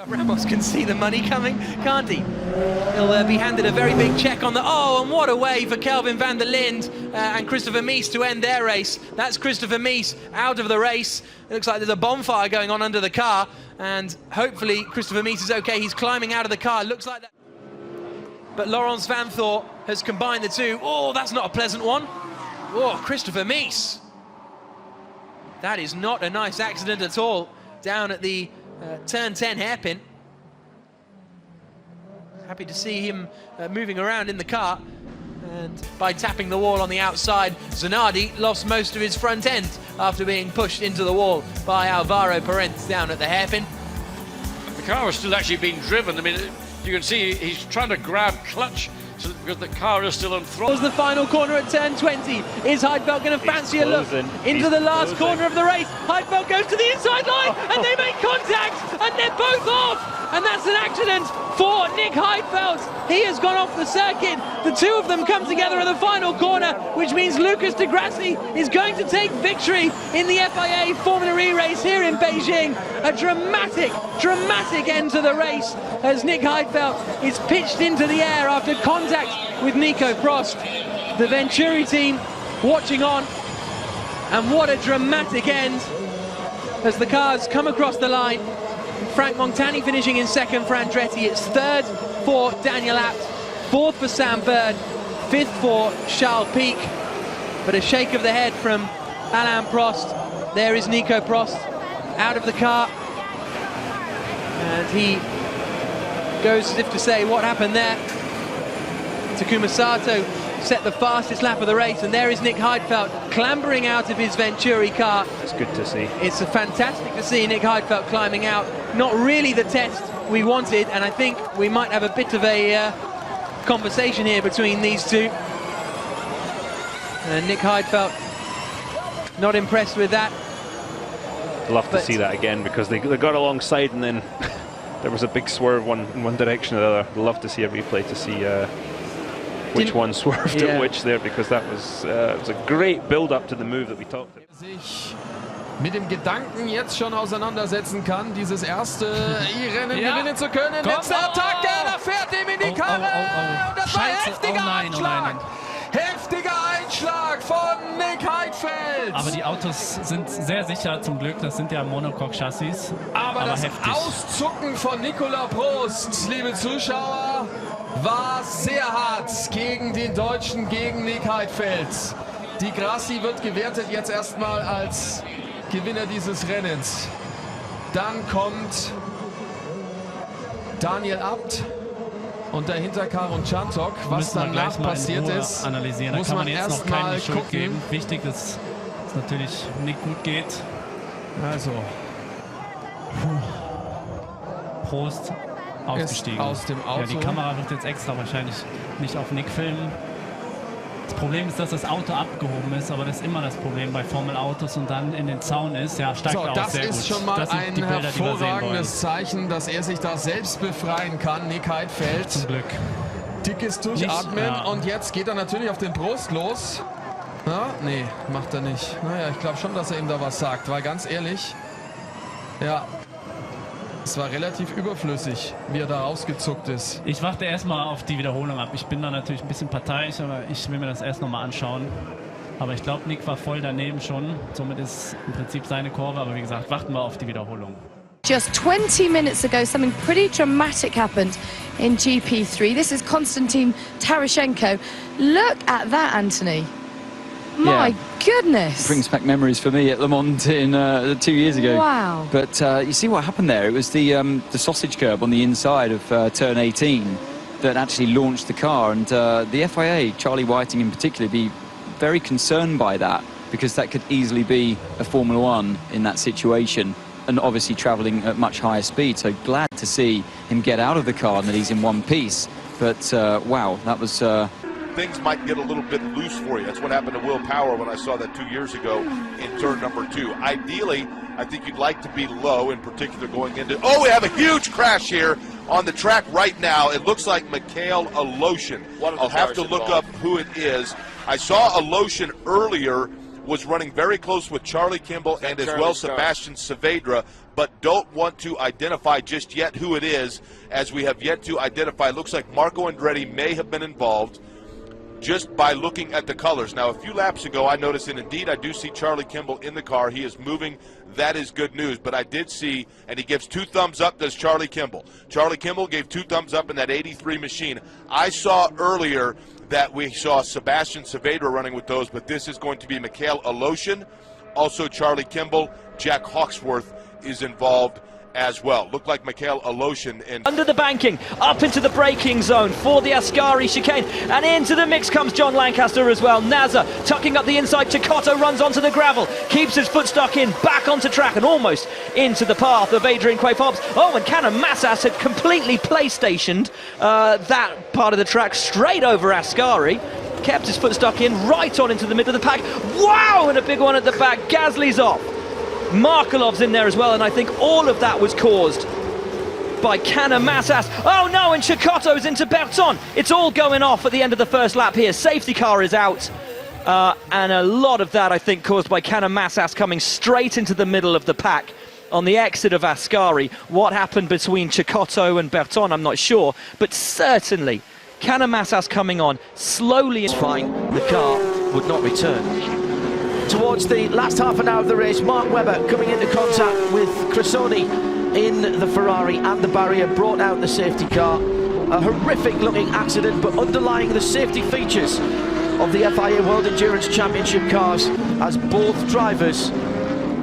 Ramos can see the money coming, can't he? He'll be handed a very big check on the... Oh, and what a way for Kelvin van der Linde and Christopher Mies to end their race. That's Christopher Mies out of the race. It looks like there's a bonfire going on under the car, and hopefully Christopher Mies is okay. He's climbing out of the car. It looks like that. But Laurens Vanthoor has combined the two. Oh, that's not a pleasant one. Oh, Christopher Mies. That is not a nice accident at all, down at the turn 10 hairpin. Happy to see him moving around in the car, and by tapping the wall on the outside, Zanardi lost most of his front end after being pushed into the wall by Alvaro Parentes down at the hairpin. The car was still actually being driven. I mean, you can see he's trying to grab clutch because the car is still on throttle. Was the final corner at turn 20. Is Heidfeld going to fancy a look into the last corner of the race? Heidfeld goes to the inside line and they make contact and they're both off, and that's an accident for Nick Heidfeld. He has gone off the circuit. The two of them come together in the final corner, which means Lucas de Grassi is going to take victory in the FIA Formula E race here in Beijing. A dramatic end to the race as Nick Heidfeld is pitched into the air after contact with Nico Prost. The Venturi team watching on, and what a dramatic end as the cars come across the line. Frank Montani finishing in second for Andretti. It's third for Daniel Abt, fourth for Sam Bird, fifth for Charles Pic. But a shake of the head from Alain Prost. There is Nico Prost out of the car, and he goes as if to say, what happened there? Takuma Sato set the fastest lap of the race, and there is Nick Heidfeld clambering out of his Venturi car. It's good to see. It's fantastic to see Nick Heidfeld climbing out. Not really the test we wanted, and I think we might have a bit of a conversation here between these two. And Nick Heidfeld not impressed with that. Love to see that again, because they got alongside and then there was a big swerve in one direction or the other. Love to see a replay to see which one swerved at which there, because that was it was a great build-up to the move that we talked about. Sich mit dem Gedanken jetzt schon auseinandersetzen kann, dieses erste Rennen gewinnen zu können. Letzte Attacke, da fährt ihm in die Karre. Und das war ein heftiger Einschlag. Heftiger Einschlag von Nick Heidfeld. Aber die Autos sind sehr sicher, zum Glück. Das sind ja Monocoque-Chassis. Aber das heftig. Auszucken von Nicolas Prost, liebe Zuschauer, war sehr hart gegen den Deutschen, gegen Nick Heidfeld. Die Grassi wird gewertet jetzt erstmal als Gewinner dieses Rennens. Dann kommt Daniel Abt und dahinter Karun Chantok. Was danach passiert ist, analysieren. muss da kann man jetzt erst noch keine mal Schuld gucken. Geben. Wichtig ist, dass es natürlich nicht gut geht. Also Prost ausgestiegen. aus dem Auto. Ja, die Kamera wird jetzt extra wahrscheinlich nicht auf Nick filmen. Das Problem ist, dass das Auto abgehoben ist, aber das ist immer das Problem bei Formel-Autos und dann in den Zaun ist. Ja, steigt aus, das sehr gut. ist schon mal das sind ein die Bilder, hervorragendes Zeichen, dass er sich da selbst befreien kann, Nick Heidfeld. Zum Glück. Dickes Durchatmen und jetzt geht er natürlich auf den Prost los. Ja, nee, macht er nicht. Naja, ich glaube schon, dass er ihm da was sagt, weil ganz ehrlich, ja, es war relativ überflüssig, wie er da rausgezuckt ist. Ich warte erstmal auf die Wiederholung ab. Ich bin da natürlich ein bisschen parteiisch, aber ich will mir das erst nochmal anschauen. Aber ich glaube, Nick war voll daneben schon. Somit ist im Prinzip seine Kurve. Aber wie gesagt, warten wir auf die Wiederholung. Just 20 minutes ago, something pretty dramatic happened in GP3. This is Konstantin Tarashenko. Look at that, Anthony. My goodness. Brings back memories for me at Le Mans in 2 years ago. Wow. But you see what happened there? It was the sausage curb on the inside of turn 18 that actually launched the car. And the FIA, Charlie Whiting in particular, be very concerned by that, because that could easily be a Formula One in that situation, and obviously travelling at much higher speed. So glad to see him get out of the car and that he's in one piece. But wow, that was... Things might get a little bit loose for you. That's what happened to Will Power when I saw that 2 years ago in turn number 2. Ideally, I think you'd like to be low, in particular going into... Oh, we have a huge crash here on the track right now. It looks like Mikhail Aloshin. I'll have to look up who it is. I saw Aloshin earlier was running very close with Charlie Kimball and as well Sebastian Saavedra. but don't want to identify just yet who it is, as we have yet to identify. Looks like Marco Andretti may have been involved just by looking at the colors. Now, a few laps ago, I noticed, and indeed I do see Charlie Kimball in the car. He is moving. That is good news. But I did see, and he gives 2 thumbs up, does Charlie Kimball. Charlie Kimball gave 2 thumbs up in that 83 machine. I saw earlier that we saw Sebastian Saavedra running with those, but this is going to be Mikhail Aloshin, also Charlie Kimball. Jack Hawksworth is involved as well. Looked like Mikhail Aloshin in. Under the banking, up into the braking zone for the Ascari chicane, and into the mix comes John Lancaster as well. Nazar tucking up the inside, Cecotto runs onto the gravel, keeps his foot stuck in, back onto track and almost into the path of Adrian Quay-Fobbs. Oh, and Canon Massas had completely PlayStationed that part of the track straight over Ascari. Kept his foot stuck in, right on into the middle of the pack. Wow, and a big one at the back. Gasly's off. Markelov's in there as well, and I think all of that was caused by Canon Massas. Oh no, and Cecotto's into Berton. It's all going off at the end of the first lap here. Safety car is out, and a lot of that, I think, caused by Canon Massas coming straight into the middle of the pack on the exit of Ascari. What happened between Cecotto and Berton, I'm not sure, but certainly Canon Massas coming on slowly. It's fine, the car would not return. Towards the last half an hour of the race, Mark Webber coming into contact with Cressoni in the Ferrari, and the barrier brought out the safety car. A horrific looking accident, but underlying the safety features of the FIA World Endurance Championship cars, as both drivers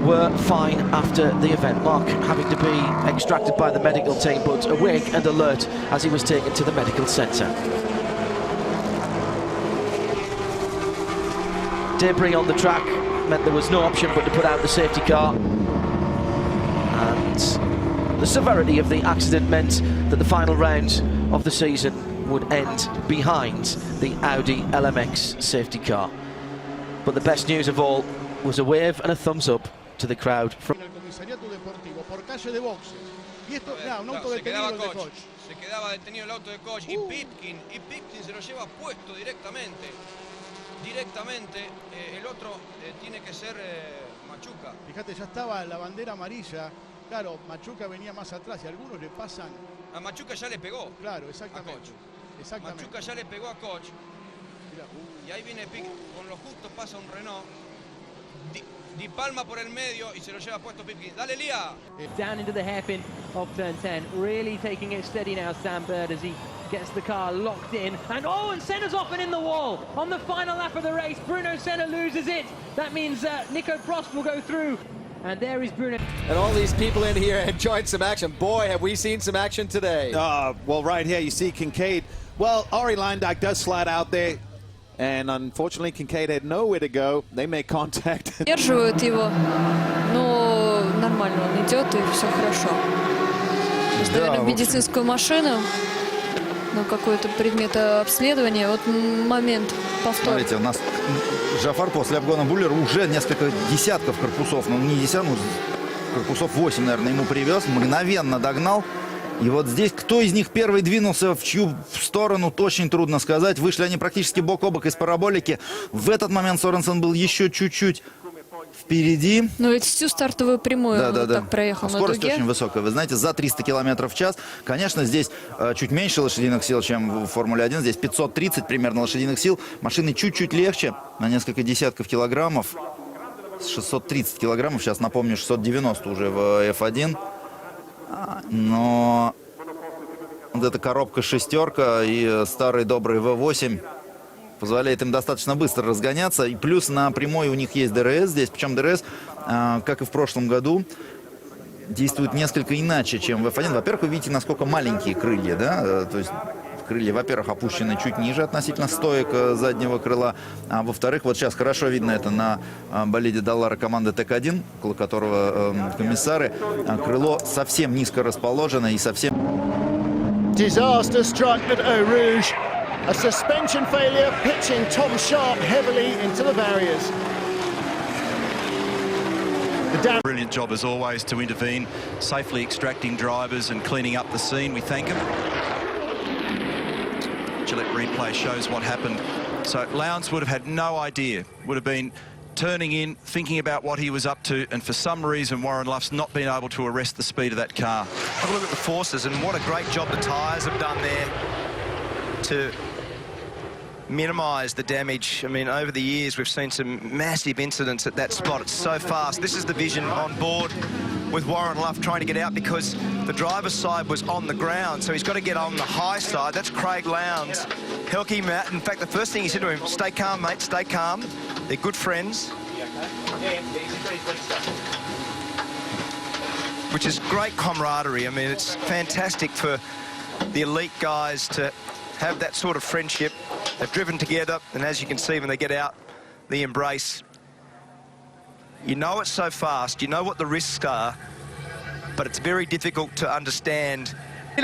were fine after the event. Mark having to be extracted by the medical team, but awake and alert as he was taken to the medical centre. Debris on the track meant there was no option but to put out the safety car, and the severity of the accident meant that the final round of the season would end behind the Audi LMX safety car. But the best news of all was a wave and a thumbs up to the crowd from Se quedaba detenido el auto de Koch y Pitkin se lo lleva puesto directamente. El otro tiene que ser Machuca. Fíjate, ya estaba la bandera amarilla. Claro, Machuca venía más atrás y algunos le pasan. A Machuca ya le pegó. Claro, exactamente. Exactamente. Machuca ya le pegó a Koch. Y ahí viene Pitkin. Con lo justo pasa un Renault. Di Palma por el medio y se lo lleva puesto Pitkin. Dale, Lía. Down into the hairpin of turn 10. Really taking it steady now, Sam Bird, as he gets the car locked in. And oh, and Senna's off and in the wall. On the final lap of the race, Bruno Senna loses it. That means Nico Prost will go through. And there is Bruno. And all these people in here enjoyed some action. Boy, have we seen some action today. Well, right here you see Kincaid. Well, Arie Luyendyk does slide out there. And unfortunately, Kincaid had nowhere to go. They make contact. Держивают его, но нормально он идет и все хорошо. Ставили в медицинскую машину на какой-то предмет обследования. Вот момент повтор. Смотрите, у нас Джафар после обгона Буллера уже несколько десятков корпусов, ну не десятков, корпусов 8, наверное, ему привез, мгновенно догнал. И вот здесь, кто из них первый двинулся, в чью сторону, очень трудно сказать. Вышли они практически бок о бок из параболики. В этот момент Соренсен был еще чуть-чуть впереди. Ну ведь всю стартовую прямую вот так проехал на дуге. Скорость очень высокая. Вы знаете, за 300 км в час. Конечно, здесь чуть меньше лошадиных сил, чем в Формуле 1. Здесь 530 примерно лошадиных сил. Машины чуть-чуть легче, на несколько десятков килограммов. 630 килограммов, сейчас напомню, 690 уже в F1. Но вот эта коробка-шестерка и старый добрый V8 позволяет им достаточно быстро разгоняться. И плюс на прямой у них есть ДРС здесь. Причем ДРС, как и в прошлом году, действует несколько иначе, чем в F1. Во-первых, вы видите, насколько маленькие крылья, да? То есть крылья, во-первых, опущены чуть ниже относительно стоек заднего крыла. А во-вторых, вот сейчас хорошо видно это на болиде Даллара команды ТЭК-1, около которого комиссары. Крыло совсем низко расположено и совсем... Disaster struck at Eau Rouge. A suspension failure pitching Tom Sharp heavily into the barriers. Brilliant job as always to intervene, safely extracting drivers and cleaning up the scene. We thank him. Gillette replay shows what happened. So Lowndes would have had no idea, would have been turning in, thinking about what he was up to, and for some reason Warren Luff's not been able to arrest the speed of that car. Have a look at the forces, and what a great job the tyres have done there to minimise the damage. I mean, over the years we've seen some massive incidents at that spot. It's so fast. This is the vision on board with Warren Luff trying to get out because the driver's side was on the ground, so he's got to get on the high side. That's Craig Lowndes. Helky Matt, in fact, the first thing he said to him, stay calm, mate, stay calm. They're good friends. Which is great camaraderie. I mean, it's fantastic for the elite guys to have that sort of friendship. They've driven together, and as you can see when they get out, the embrace. You know it's so fast, you know what the risks are, but it's very difficult to understand.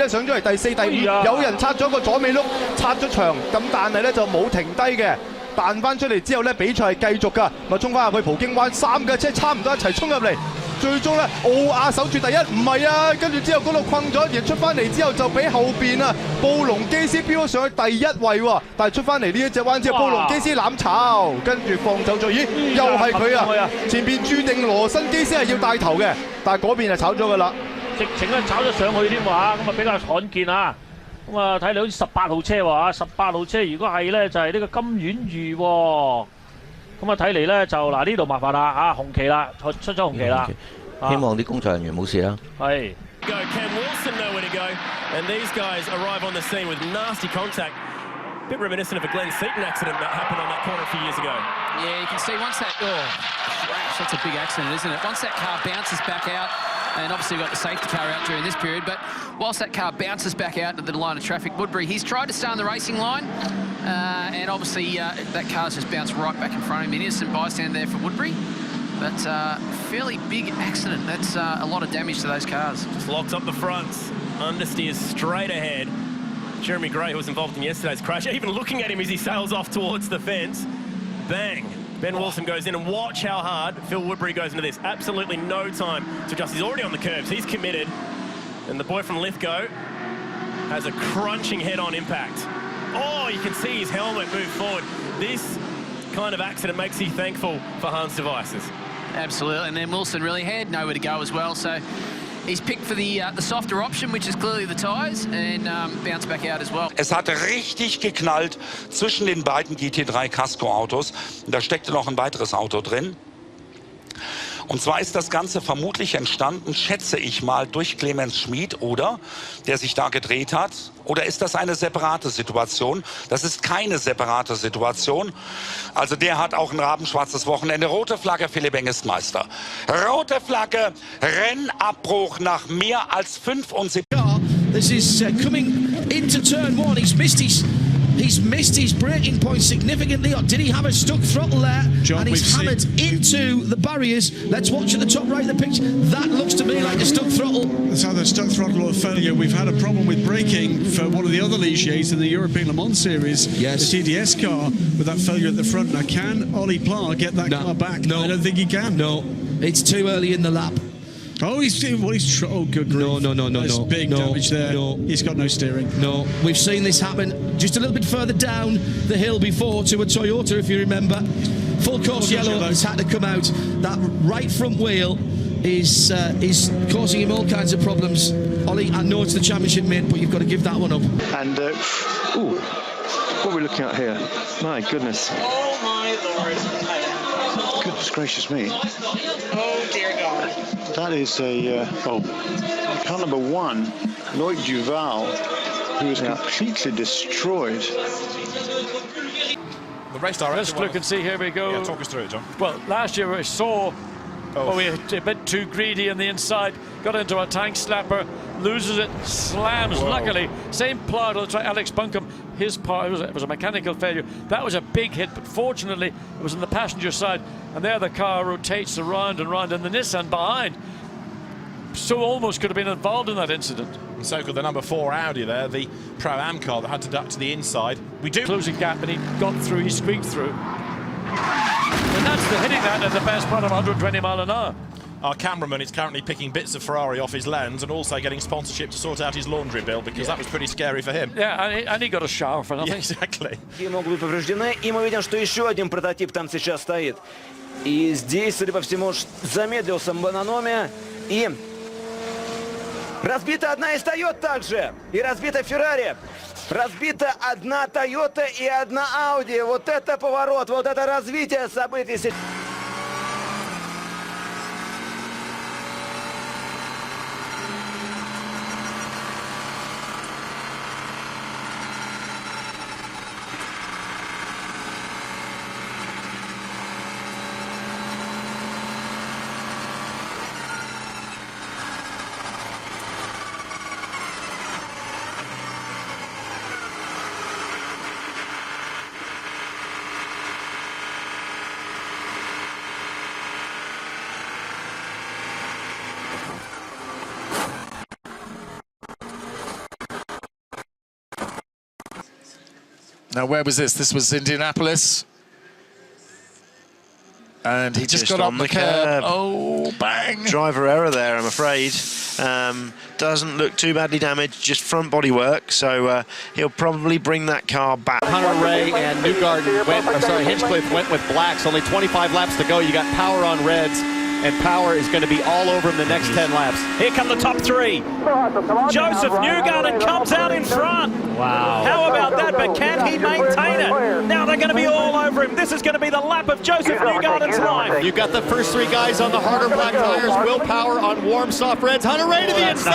上咗嚟第4、第5，有人拆咗個左尾轆，拆咗牆，咁但係咧就冇停低嘅，彈翻出嚟之後咧，比賽係繼續㗎，咪衝翻入去葡京灣，3架車差唔多一齊衝入嚟，最終咧奧亞守住第一，唔係啊，跟住之後嗰度困咗，而出翻嚟之後就俾後邊啊布隆基斯飆咗上去第1位喎，但係出翻嚟呢一隻彎之後，布隆基斯攬炒，跟住放走咗，咦，又係佢啊！前邊注定羅辛基斯係要帶頭嘅，但係嗰邊係炒咗㗎啦。 直情咧炒咗上去添喎嚇，咁啊比較罕見啊！咁啊睇嚟好似18號車喎嚇，18號車如果係咧就係呢個金婉瑜喎，咁啊睇嚟咧就嗱呢度麻煩啦嚇，紅旗啦，出咗紅旗啦，希望啲工作人員冇事啦。係。Can Wilson know where to go? And these guys arrive on the scene with nasty contact. Bit reminiscent of a Glenn Seaton accident that happened on that corner a few years ago. Yeah, you can see once that, that's a big accident, isn't it? Once that car bounces back out, and obviously we've got the safety car out during this period, but whilst that car bounces back out to the line of traffic, Woodbury, he's tried to stay on the racing line, and obviously that car's just bounced right back in front of him. An innocent bystander there for Woodbury, but fairly big accident. That's a lot of damage to those cars. Just locks up the fronts, understeers straight ahead. Jeremy Gray, who was involved in yesterday's crash, even looking at him as he sails off towards the fence. Bang! Ben Wilson goes in, and watch how hard Phil Woodbury goes into this. Absolutely no time to adjust. He's already on the curbs. He's committed. And the boy from Lithgow has a crunching head-on impact. Oh, you can see his helmet move forward. This kind of accident makes you thankful for Hans Devices. Absolutely, and then Wilson really had nowhere to go as well, so he's picked for the softer option, which is clearly the tyres, and bounced back out as well. Es hatte richtig geknallt zwischen den beiden GT3 Casco-Autos. Da steckte noch ein weiteres Auto drin. Und zwar ist das Ganze vermutlich entstanden, schätze ich mal, durch Clemens Schmid, oder? Der sich da gedreht hat. Oder ist das eine separate Situation? Das ist keine separate Situation. Also der hat auch ein rabenschwarzes Wochenende. Rote Flagge, Philipp Eng ist Meister. Rote Flagge, Rennabbruch nach mehr als 75. This is coming into turn 1. He's missed his braking point significantly. Or did he have a stuck throttle there? John, and he's hammered into the barriers. Let's watch at the top right of the picture. That looks to me like a stuck throttle. That's either a stuck throttle or a failure. We've had a problem with braking for one of the other Ligiers in the European Le Mans series. Yes. The TDS car with that failure at the front. Now, can Ollie Pla get that car back? No. I don't think he can. No. It's too early in the lap. Oh, oh, good grief. No. There's big damage there. No. He's got no steering. No. We've seen this happen just a little bit further down the hill before to a Toyota, if you remember. Full course yellow has had to come out. That right front wheel is causing him all kinds of problems. Ollie, I know it's the championship, mate, but you've got to give that one up. And, what are we looking at here? My goodness. Oh, my Lord. Goodness gracious me. Oh, dear God. That is a, car number 1, Loic Duval, who is completely destroyed. The race director. Let's look and see. Here we go. Yeah, talk us through it, John. Well, last year we saw we were a bit too greedy on the inside, got into a tank slapper, loses it, slams. Whoa. Luckily, same plow to the track. Alex Buncombe, his part, it was a mechanical failure. That was a big hit, but fortunately it was on the passenger side, and there the car rotates around and round, and the Nissan behind so almost could have been involved in that incident. And so could the number 4 Audi there, the Pro-Am car that had to duck to the inside. We do closing gap, and he got through, he squeaked through. And that's the hitting that at the best part of 120 mile an hour. Our cameraman is currently picking bits of Ferrari off his lens and also getting sponsorship to sort out his laundry bill, because that was pretty scary for him. Yeah, and he got a shower for nothing. Yeah, exactly. Могут быть повреждены, и мы видим, что еще один прототип там сейчас стоит. И здесь, судя по всему, замедлился Бананоме. И разбита одна из Тойот также. И разбита Феррари. Разбита одна Тойота и одна Ауди. Вот это поворот, вот это развитие событий. Now, where was this? This was Indianapolis. And he just got on the curb. Oh, bang. Driver error there, I'm afraid. Doesn't look too badly damaged, just front body work, so he'll probably bring that car back. Hunter Ray and Hinchcliffe went with blacks. Only 25 laps to go. You got Power on reds, and Power is going to be all over him the next 10 laps. Here come the top three. Joseph Newgarden comes out in front. Wow. How about that? But can he maintain it? Now they're going to be all over him. This is going to be the lap of Joseph Newgarden's life. You got the first three guys on the harder black tires. Will Power on warm soft reds. Hunter Ray to the inside.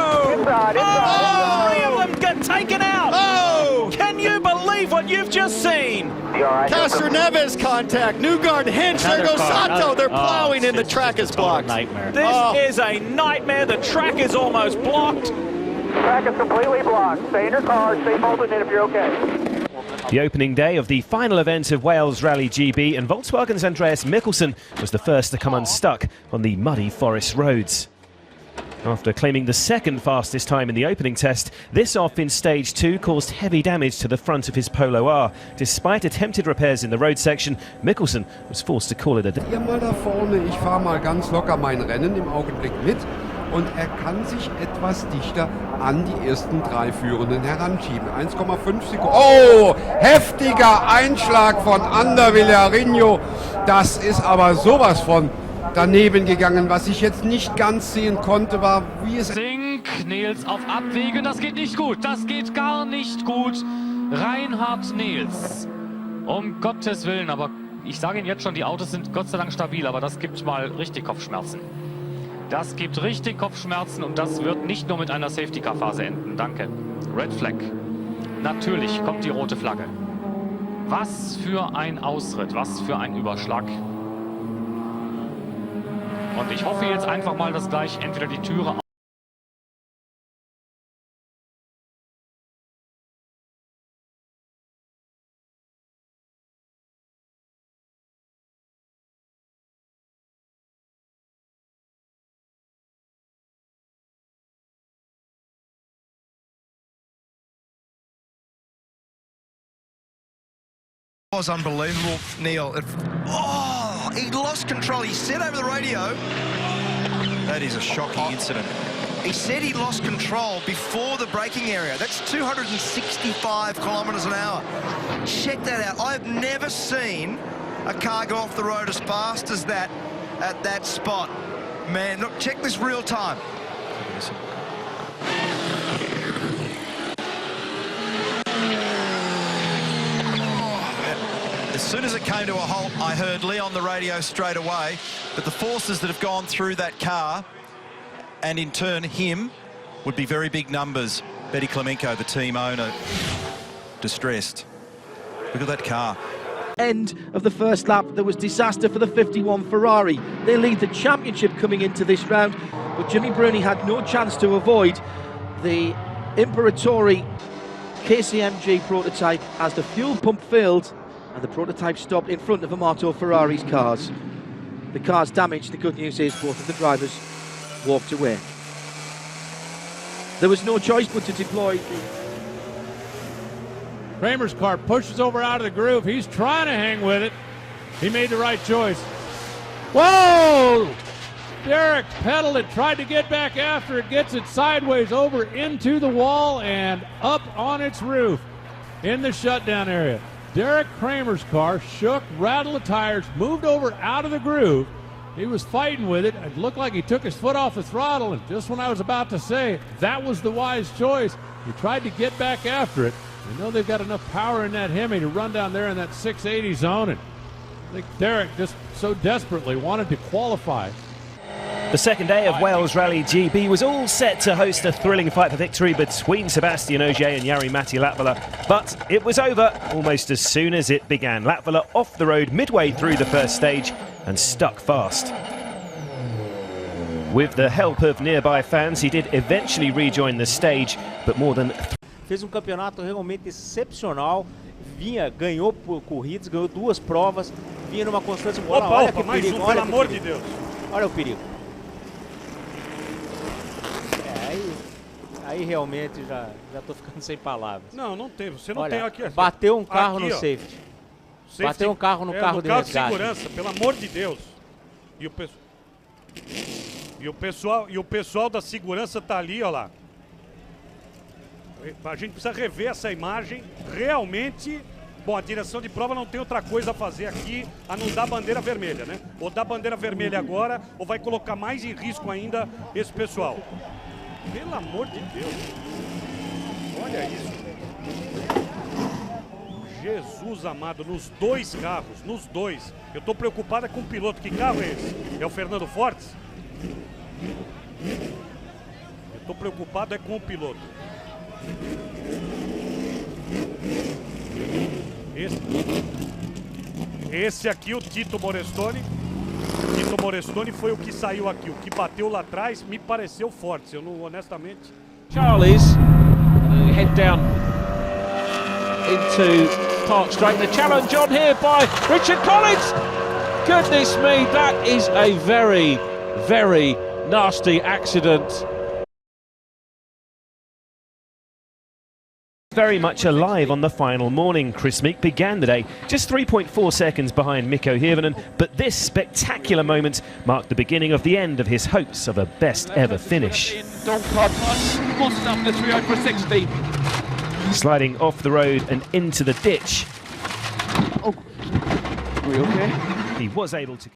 Oh, three of them get taken out. Oh! Can you believe what you've just seen? Castro Neves contact. Newgarden, Hinch, there goes Sato. They're plowing in. The track is blocked. Nightmare. This is a nightmare. The track is almost blocked. Track is completely blocked. Stay in your car, stay bolted in if you're okay. The opening day of the final event of Wales Rally GB, and Volkswagen's Andreas Mikkelsen was the first to come unstuck on the muddy forest roads. After claiming the second fastest time in the opening test, this off in stage 2 caused heavy damage to the front of his Polo R. Despite attempted repairs in the road section, Mikkelsen was forced to call it a day. Hier mal da vorne, ich fahre mal ganz locker mein Rennen im Augenblick mit und er kann sich etwas dichter an die ersten drei Führenden heranschieben. 1,5 Sekunden. Oh, heftiger Einschlag von Ander Villarinho. Das ist aber sowas von daneben gegangen. Was ich jetzt nicht ganz sehen konnte, war, wie es... Nils auf Abwege, das geht nicht gut, das geht gar nicht gut. Reinhard Nils, um Gottes Willen, aber ich sage Ihnen jetzt schon, die Autos sind Gott sei Dank stabil, aber das gibt mal richtig Kopfschmerzen. Das gibt richtig Kopfschmerzen und das wird nicht nur mit einer Safety-Car-Phase enden. Danke. Red Flag. Natürlich kommt die rote Flagge. Was für ein Ausritt, was für ein Überschlag. Und ich hoffe jetzt einfach mal, dass gleich entweder die Türe was unbelievable, Neil. Oh, he lost control. He said over the radio. That is a shocking incident. He said he lost control before the braking area. That's 265 kilometres an hour. Check that out. I've never seen a car go off the road as fast as that at that spot. Man, look, check this real time. As soon as it came to a halt, I heard Lee on the radio straight away, but the forces that have gone through that car, and in turn him, would be very big numbers. Betty Klemenko, the team owner, distressed. Look at that car. End of the first lap, there was disaster for the 51 Ferrari. They lead the championship coming into this round, but Jimmy Bruni had no chance to avoid the Imperatori KCMG prototype as the fuel pump failed and the prototype stopped in front of Amato Ferrari's cars. The car's damaged. The good news is both of the drivers walked away. There was no choice but to deploy the... Kramer's car pushes over out of the groove. He's trying to hang with it. He made the right choice. Whoa! Derek pedaled it, tried to get back after it, gets it sideways over into the wall and up on its roof in the shutdown area. Derek Kramer's car shook, rattled the tires, moved over out of the groove. He was fighting with it. It looked like he took his foot off the throttle, and just when I was about to say that was the wise choice, he tried to get back after it. I know they've got enough power in that Hemi to run down there in that 680 zone, and I think Derek just so desperately wanted to qualify. The second day of Wales Rally GB was all set to host a thrilling fight for victory between Sebastian Ogier and Jari-Matti Latvala, but it was over almost as soon as it began. Latvala off the road midway through the first stage and stuck fast. With the help of nearby fans, he did eventually rejoin the stage, but more than... Fez campeonato realmente excepcional, ganhou por corridas, ganhou 2 provas, vinha numa constância boa. Olha que perigo, olha pelo amor de Deus. Olha o perigo. Aí realmente já tô ficando sem palavras. Não teve. Você não tem aqui. Bateu um carro aqui, no safety. Bateu um carro no carro de resgate. De segurança, pelo amor de Deus. E o pessoal da segurança tá ali, ó lá. A gente precisa rever essa imagem. Realmente, bom, a direção de prova não tem outra coisa a fazer aqui a não dar bandeira vermelha, né? Ou dar bandeira vermelha agora, ou vai colocar mais em risco ainda esse pessoal. Pelo amor de Deus. Olha isso. Jesus amado, nos 2 carros, nos 2. Eu tô preocupado com o piloto. Que carro é esse? É o Fernando Fortes? Eu tô preocupado com o piloto. Esse aqui, o Tito Morestoni. Tito Morestoni foi o que saiu aqui. O que bateu lá atrás me pareceu forte. Eu não, honestamente. Charlie's head down into Park Straight. The challenge on here by Richard Collins. Goodness me, that is a very, very nasty accident. Very much alive on the final morning. Chris Meek began the day just 3.4 seconds behind Mikko Hirvonen, but this spectacular moment marked the beginning of the end of his hopes of a best ever finish. Sliding off the road and into the ditch. Oh, are we okay? He was able to